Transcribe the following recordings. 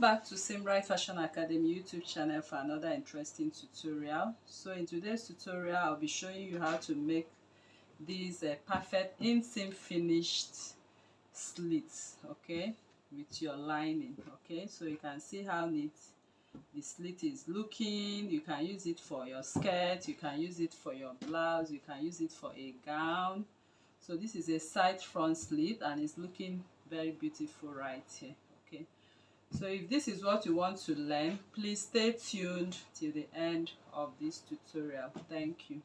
back to Simbright Fashion Academy YouTube channel for another interesting tutorial. So in today's tutorial, I'll be showing you how to make these perfect inseam finished slits, okay, with your lining. Okay, so you can see how neat the slit is looking. You can use it for your skirt, you can use it for your blouse, you can use it for a gown. So this is a side front slit and it's looking very beautiful right here. Okay, so if this is what you want to learn, please stay tuned till the end of this tutorial. Thank you.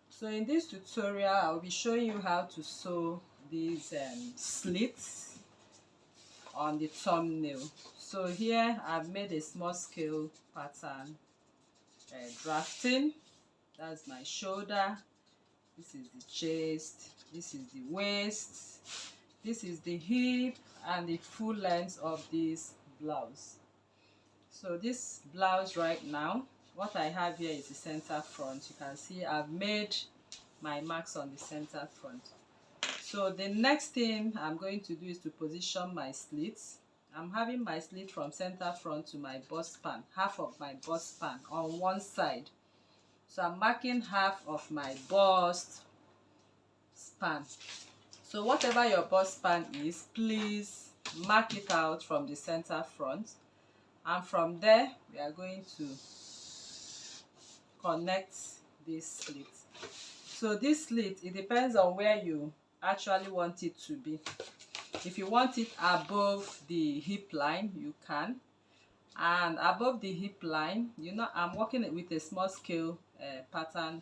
So in this tutorial, I'll be showing you how to sew these slits on the thumbnail. So here I've made a small scale pattern drafting. That's my shoulder, this is the chest, this is the waist, this is the hip, and the full length of this blouse. So this blouse right now, what I have here is the center front. You can see I've made my marks on the center front. So the next thing I'm going to do is to position my slits. I'm having my slit from center front to my bust span, half of my bust span on one side. So I'm marking half of my bust span. So whatever your bust span is, please mark it out from the center front, and from there we are going to connect this slit. So this slit, it depends on where you actually want it to be. If you want it above the hip line, you can. And above the hip line, you know, I'm working with a small scale pattern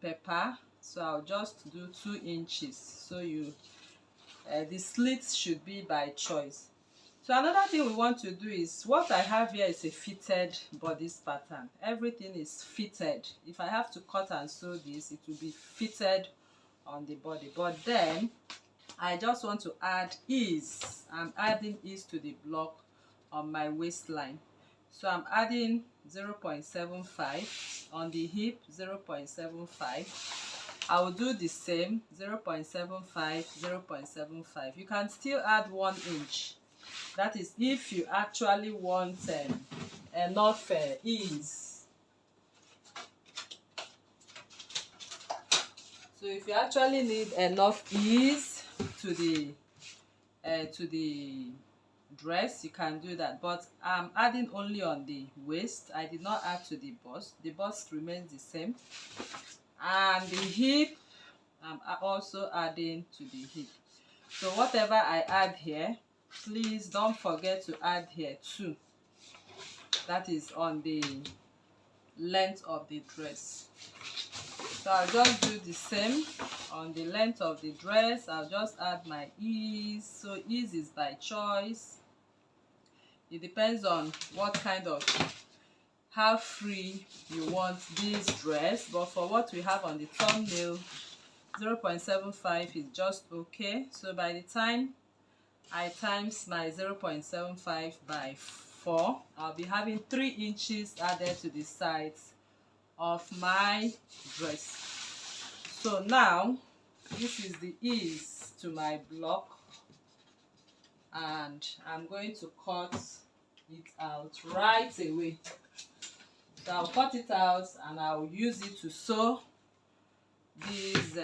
paper, so I'll just do 2 inches. So you the slits should be by choice. So another thing we want to do is, what I have here is a fitted bodice pattern. Everything is fitted. If I have to cut and sew this, it will be fitted on the body. But then I just want to add ease. I'm adding ease to the block on my waistline. So I'm adding 0.75 on the hip, 0.75. I will do the same, 0.75, 0.75. You can still add 1 inch. That is if you actually want enough ease. So if you actually need enough ease to the dress, you can do that. But I'm adding only on the waist. I did not add to the bust. The bust remains the same. And the hip, I'm also adding to the hip. So whatever I add here, please don't forget to add here too. That is on the length of the dress. So I'll just do the same on the length of the dress. I'll just add my ease. So ease is by choice. It depends on what kind of, how free you want this dress. But for what we have on the thumbnail, 0.75 is just okay. So by the time I times my 0.75 by 4, I'll be having 3 inches added to the sides of my dress. So now this is the ease to my block, and I'm going to cut it out right away. So I'll cut it out and I'll use it to sew these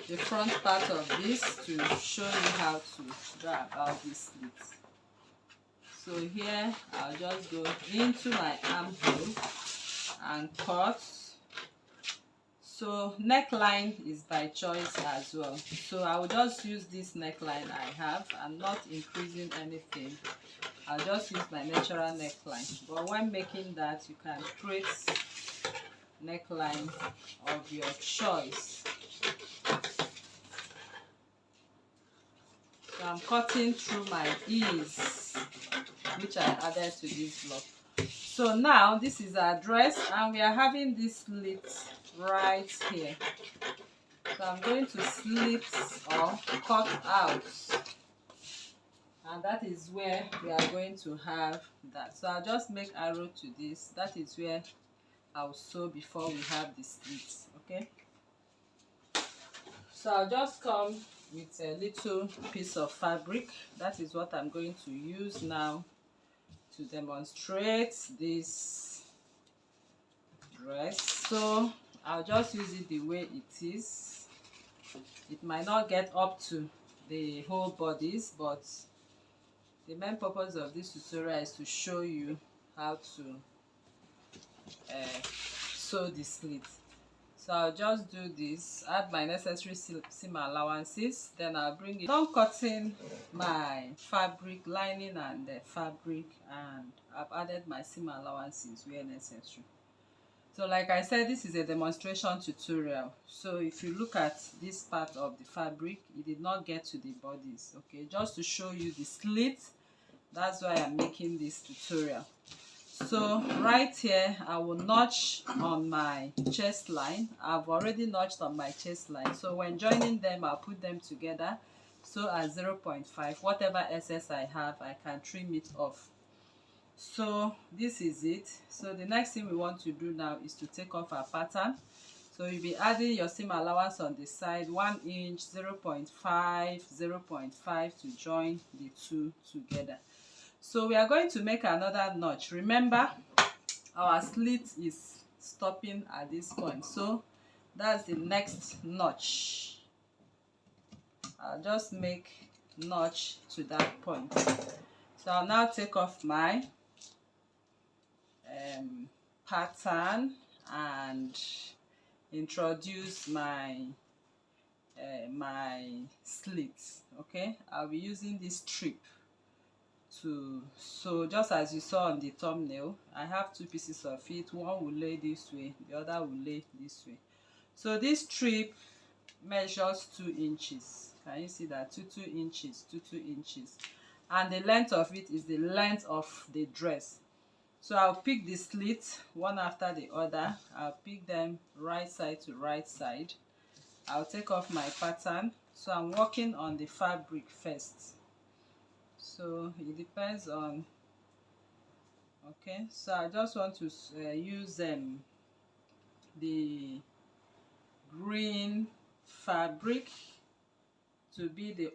the front part of this, to show you how to draw out this slit. So here I'll just go into my armhole and cut. So neckline is by choice as well. So I will just use this neckline I have. I'm not increasing anything. I'll just use my natural neckline. But when making that, you can create neckline of your choice. So I'm cutting through my ease, which I added to this block. So now this is our dress, and we are having this slit right here. So I'm going to slit or cut out, and that is where we are going to have that. So I'll just make arrow to this. That is where I'll sew before we have the slits. Okay, so I'll just come with a little piece of fabric. That is what I'm going to use now to demonstrate this dress. So I'll just use it the way it is. It might not get up to the whole bodies, but the main purpose of this tutorial is to show you how to sew the slit. So I'll just do this, add my necessary seam allowances, then I'll bring it down, cutting my fabric lining and the fabric, and I've added my seam allowances where necessary. So like I said, this is a demonstration tutorial. So if you look at this part of the fabric, it did not get to the bodies, okay, just to show you the slit. That's why I'm making this tutorial. So right here, I will notch on my chest line. I've already notched on my chest line. So when joining them, I'll put them together. So at 0.5, whatever excess I have, I can trim it off. So this is it. So the next thing we want to do now is to take off our pattern. So you'll be adding your seam allowance on the side, 1 inch, 0.5, 0.5 to join the two together. So we are going to make another notch. Remember, our slit is stopping at this point, so that's the next notch. I'll just make notch to that point. So I'll now take off my pattern and introduce my my slit. Okay, I'll be using this strip to sew, just as you saw on the thumbnail. I have two pieces of it. One will lay this way, the other will lay this way. So this strip measures 2 inches. Can you see that? 2 inches, 2 inches, and the length of it is the length of the dress. So I'll pick the slit one after the other. I'll pick them right side to right side. I'll take off my pattern. So I'm working on the fabric first. So it depends on, okay, so I just want to use the green fabric to be the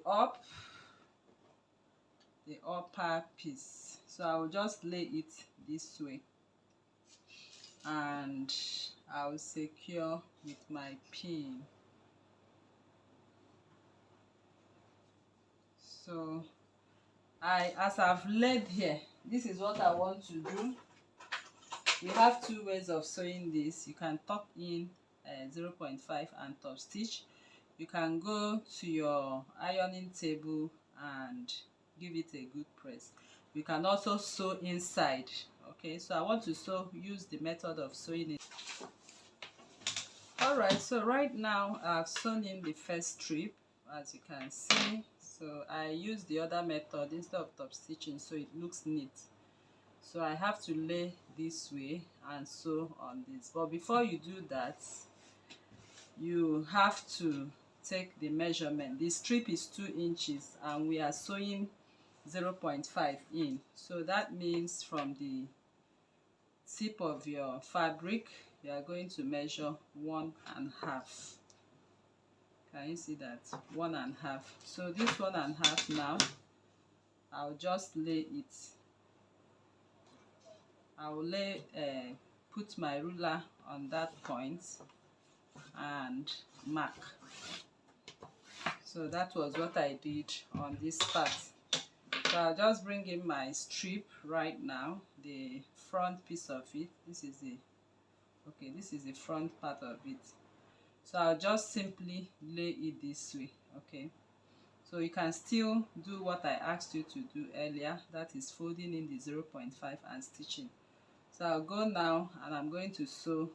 upper piece. So I will just lay it this way and I will secure with my pin. So as I've laid here, this is what I want to do. You have two ways of sewing this. You can tuck in 0.5 and top stitch. You can go to your ironing table and give it a good press. You can also sew inside. Okay, so I want to use the method of sewing it. Alright, so right now I've sewn in the first strip, as you can see. So I use the other method instead of top stitching, so it looks neat. So I have to lay this way and sew on this. But before you do that, you have to take the measurement. The strip is 2 inches and we are sewing 0.5 in. So that means from the tip of your fabric, you are going to measure 1.5. Can you see that? 1.5. So this 1.5 now, I'll just lay it. I will put my ruler on that point and mark. So that was what I did on this part. So I'll just bring in my strip right now, the front piece of it. This is the front part of it. So I'll just simply lay it this way. Okay, so you can still do what I asked you to do earlier, that is folding in the 0.5 and stitching. So I'll go now and I'm going to sew,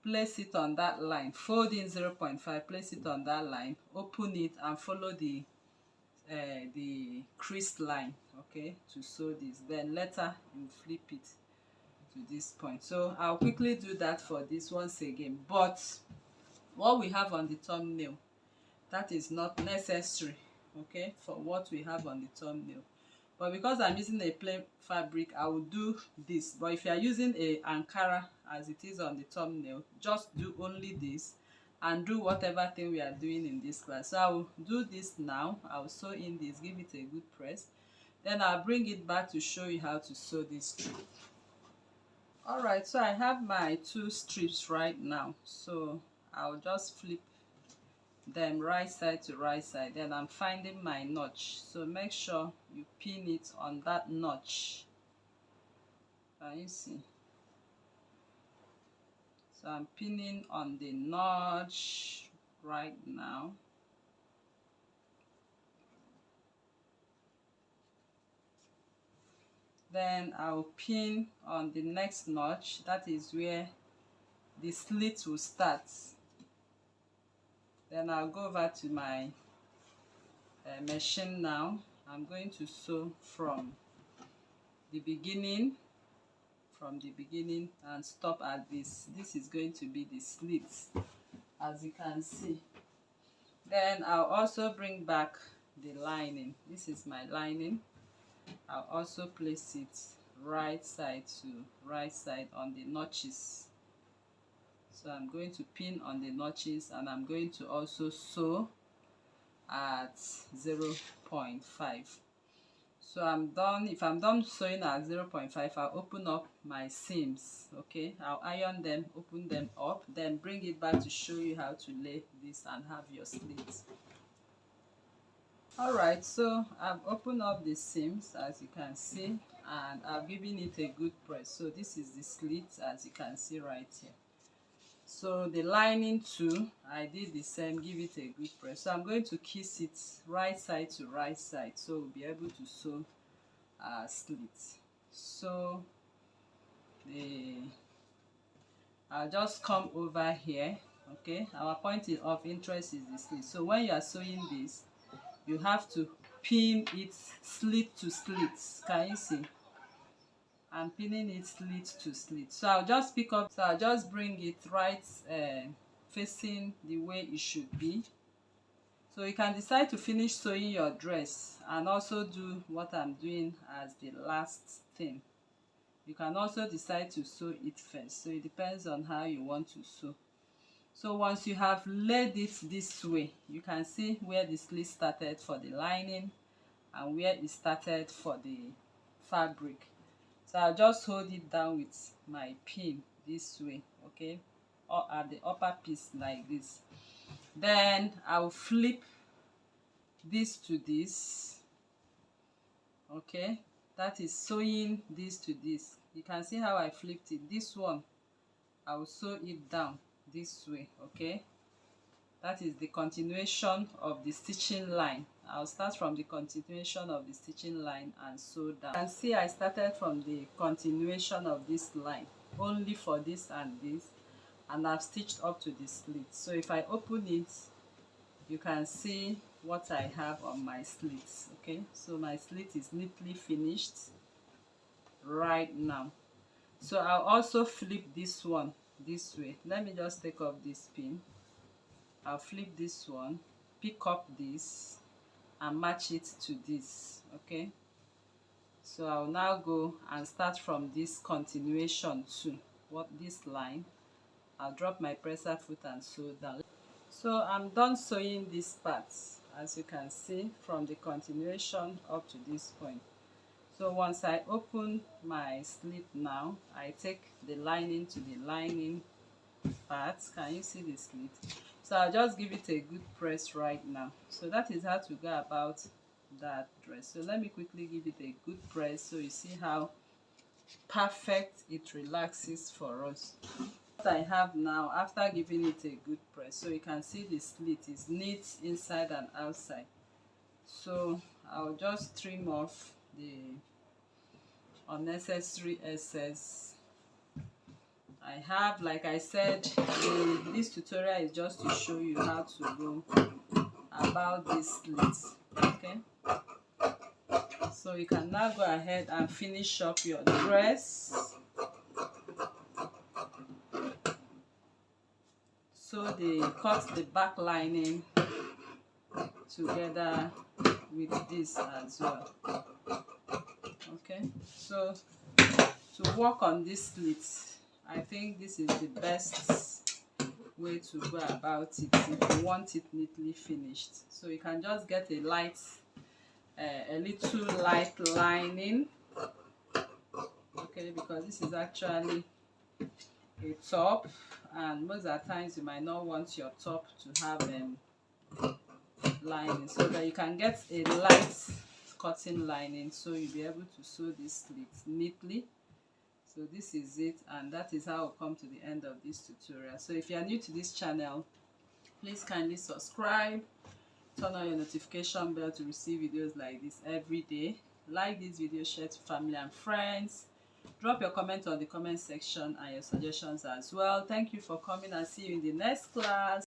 place it on that line, fold in 0.5, place it on that line, open it and follow the creased line, okay, to sew this. Then later you flip it to this point. So I'll quickly do that for this once again. But what we have on the thumbnail, that is not necessary, okay, for what we have on the thumbnail. But because I'm using a plain fabric, I will do this. But if you are using a Ankara as it is on the thumbnail, just do only this and do whatever thing we are doing in this class. So I will do this now. I will sew in this, give it a good press, then I'll bring it back to show you how to sew this strip. Alright, so I have my 2 strips right now, so I'll just flip them right side to right side. Then I'm finding my notch, so make sure you pin it on that notch. Can you see? So I'm pinning on the notch right now. Then I'll pin on the next notch. That is where the slit will start. Then I'll go over to my machine now. I'm going to sew from the beginning and stop at this. This is going to be the slit, as you can see. Then I'll also bring back the lining. This is my lining. I'll also place it right side to right side on the notches. So I'm going to pin on the notches, and I'm going to also sew at 0.5. So I'm done. If I'm done sewing at 0.5, I'll open up my seams. Okay, I'll iron them, open them up, then bring it back to show you how to lay this and have your slits. Alright, so I've opened up the seams, as you can see, and I've given it a good press. So this is the slit, as you can see right here. So the lining too, I did the same, give it a good press. So I'm going to kiss it right side to right side, so we'll be able to sew slits. So I'll just come over here. Okay, our point of interest is the slit. So when you are sewing this, you have to pin it slit to slit. Can you see? I'm pinning it slit to slit. So I'll just pick up, so I'll just bring it right facing the way it should be. So you can decide to finish sewing your dress and also do what I'm doing as the last thing. You can also decide to sew it first. So it depends on how you want to sew. So once you have laid it this way, you can see where the slit started for the lining and where it started for the fabric. So I'll just hold it down with my pin this way, okay, or at the upper piece like this. Then I'll flip this to this. Okay, that is sewing this to this. You can see how I flipped it. This one, I will sew it down this way. Okay, that is the continuation of the stitching line. I'll start from the continuation of the stitching line and sew down. You can see I started from the continuation of this line only for this and this, and I've stitched up to the slit. So if I open it, you can see what I have on my slits. Okay, so my slit is neatly finished right now. So I'll also flip this one this way. Let me just take off this pin. I'll flip this one, pick up this and match it to this. Okay, so I'll now go and start from this continuation to what this line. I'll drop my presser foot and sew down. So I'm done sewing this part, as you can see, from the continuation up to this point. So once I open my slit now, I take the lining to the lining part. Can you see the slit? So I'll just give it a good press right now. So that is how to go about that dress. So let me quickly give it a good press so you see how perfect it relaxes for us. What I have now, after giving it a good press, so you can see the slit is neat inside and outside. So I'll just trim off the unnecessary excess. I have, like I said, this tutorial is just to show you how to go about this slit. Okay, so you can now go ahead and finish up your dress. So they cut the back lining together with this as well. Okay, so to work on this slit, I think this is the best way to go about it if you want it neatly finished. So you can just get a little light lining, okay, because this is actually a top, and most of the times you might not want your top to have lining, so that you can get a light cotton lining, so you'll be able to sew this slit neatly. So this is it, and that is how I'll come to the end of this tutorial. So if you are new to this channel, please kindly subscribe, turn on your notification bell to receive videos like this every day. Like this video, share to family and friends, drop your comment on the comment section and your suggestions as well. Thank you for coming, and see you in the next class.